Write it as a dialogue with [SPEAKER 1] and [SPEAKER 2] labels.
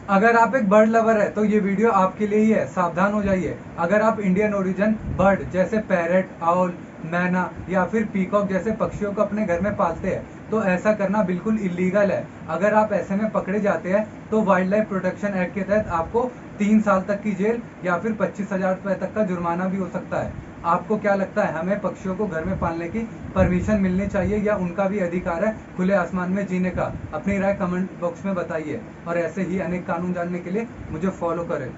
[SPEAKER 1] अगर आप एक बर्ड लवर है तो ये वीडियो आपके लिए ही है, सावधान हो जाइए। अगर आप इंडियन ओरिजिन बर्ड जैसे पैरट, आउल, मैना या फिर पीकॉक जैसे पक्षियों को अपने घर में पालते हैं तो ऐसा करना बिल्कुल इलीगल है। अगर आप ऐसे में पकड़े जाते हैं तो वाइल्ड लाइफ प्रोटेक्शन एक्ट के तहत आपको 3 साल तक की जेल या फिर 25,000 रुपए तक का जुर्माना भी हो सकता है। आपको क्या लगता है, हमें पक्षियों को घर में पालने की परमिशन मिलनी चाहिए या उनका भी अधिकार है खुले आसमान में जीने का? अपनी राय कमेंट बॉक्स में बताइए और ऐसे ही अनेक कानून जानने के लिए मुझे फॉलो करें।